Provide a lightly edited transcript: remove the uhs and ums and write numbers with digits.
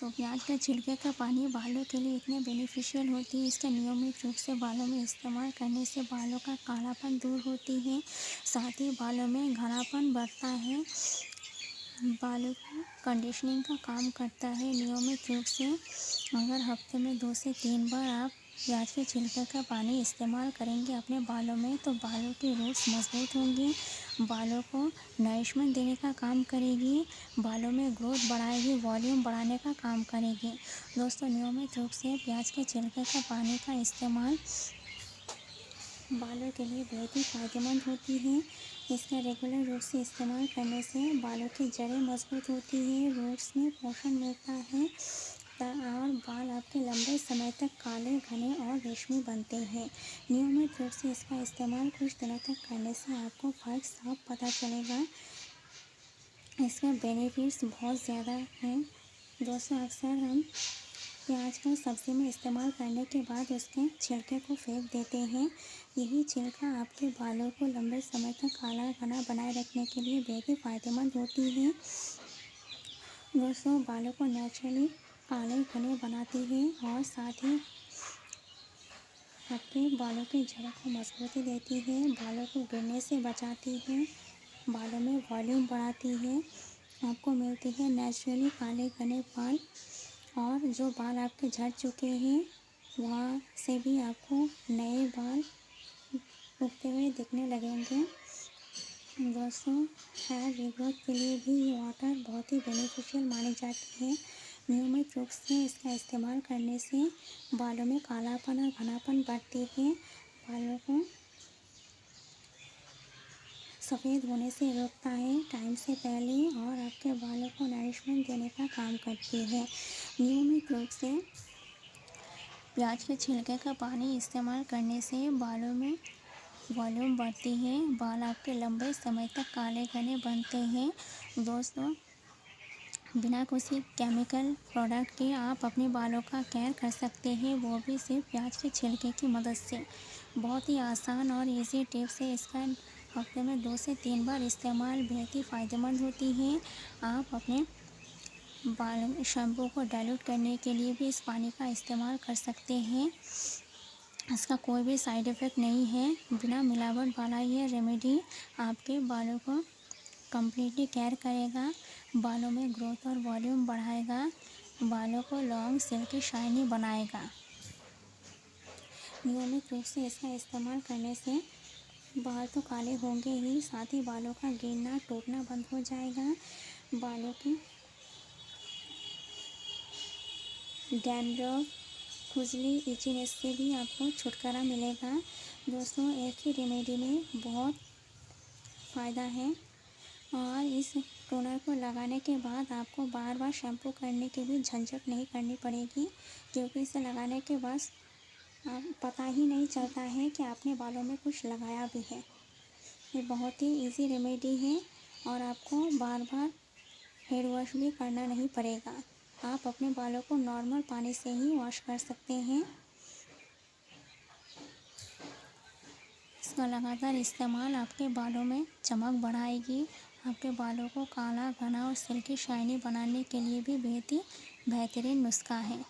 दोस्तों, प्याज के छिलके का पानी बालों के लिए इतने बेनिफिशियल होती है। इसका नियमित रूप से बालों में इस्तेमाल करने से बालों का कालापन दूर होती है, साथ ही बालों में घनापन बढ़ता है, बालों की कंडीशनिंग का काम करता है। नियमित रूप से अगर हफ्ते में 2 से 3 बार आप प्याज के छिलके का पानी इस्तेमाल करेंगे अपने बालों में, तो बालों की रूट्स मजबूत होंगी, बालों को नरिशमेंट देने का काम करेगी, बालों में ग्रोथ बढ़ाएगी, वॉल्यूम बढ़ाने का काम करेगी। दोस्तों, नियमित रूप से प्याज के छिलके का पानी का इस्तेमाल बालों के लिए बहुत ही फ़ायदेमंद होती है। इसका रेगुलर रूप से इस्तेमाल करने से बालों की जड़ें मजबूत होती है, रूट्स में पोषण मिलता है और बाल आपके लंबे समय तक काले, घने और रेशमी बनते हैं। नियमित रूप से इसका इस्तेमाल कुछ दिनों तक करने से आपको फ़र्क साफ पता चलेगा। इसके बेनिफिट्स बहुत ज़्यादा हैं। दोस्तों, अक्सर हम प्याज को सब्ज़ी में इस्तेमाल करने के बाद उसके छिलके को फेंक देते हैं। यही छिलका आपके बालों को लंबे समय तक काला घना बनाए रखने के लिए बेहद ही फ़ायदेमंद होती है। दोस्तों, बालों को नेचुरली काले घने बनाती है और साथ ही आपके बालों की जड़ों को मजबूती देती है, बालों को गिरने से बचाती है, बालों में वॉल्यूम बढ़ाती है, आपको मिलती है नेचुरली काले घने बाल। और जो बाल आपके झड़ चुके हैं वहाँ से भी आपको नए बाल उगते हुए दिखने लगेंगे। दोस्तों, हेयर रीग्रोथ के लिए भी ये वाटर बहुत ही बेनिफिशियल मानी जाती है। नियमित रूप से इसका इस्तेमाल करने से बालों में कालापन और घनापन बढ़ती है, बालों को सफ़ेद होने से रोकता है टाइम से पहले और आपके बालों को नरिशमेंट देने का काम करती है। नियमित रूप से प्याज के छिलके का पानी इस्तेमाल करने से बालों में वॉल्यूम बढ़ती है, बाल आपके लंबे समय तक काले घने बनते हैं। दोस्तों, बिना किसी केमिकल प्रोडक्ट के आप अपने बालों का केयर कर सकते हैं, वो भी सिर्फ प्याज के छिलके की मदद से। बहुत ही आसान और इजी टिप्स है। इसका हफ्ते में 2 से 3 बार इस्तेमाल बेहद ही फ़ायदेमंद होती है। आप अपने बालों में शैम्पू को डाइल्यूट करने के लिए भी इस पानी का इस्तेमाल कर सकते हैं। इसका कोई भी साइड इफ़ेक्ट नहीं है। बिना मिलावट वाला ये रेमेडी आपके बालों को कम्प्लीटली केयर करेगा, बालों में ग्रोथ और वॉल्यूम बढ़ाएगा, बालों को लॉन्ग सिल्की शाइनी बनाएगा। नियमित रूप से इसका इस्तेमाल करने से बाल तो काले होंगे ही, साथ ही बालों का गिरना टूटना बंद हो जाएगा, बालों की डैंड्रफ, खुजली, इचीनेस से भी आपको छुटकारा मिलेगा। दोस्तों, एक ही रेमेडी में बहुत फ़ायदा है और इस टोनर को लगाने के बाद आपको बार बार शैम्पू करने की भी झंझट नहीं करनी पड़ेगी, क्योंकि इसे लगाने के बाद पता ही नहीं चलता है कि आपने बालों में कुछ लगाया भी है। ये बहुत ही इजी रेमेडी है और आपको बार बार हेयर वॉश भी करना नहीं पड़ेगा। आप अपने बालों को नॉर्मल पानी से ही वॉश कर सकते हैं। इसका लगातार इस्तेमाल आपके बालों में चमक बढ़ाएगी, आपके बालों को काला घना और सिल्की शाइनी बनाने के लिए भी बेहद ही बेहतरीन नुस्खा है।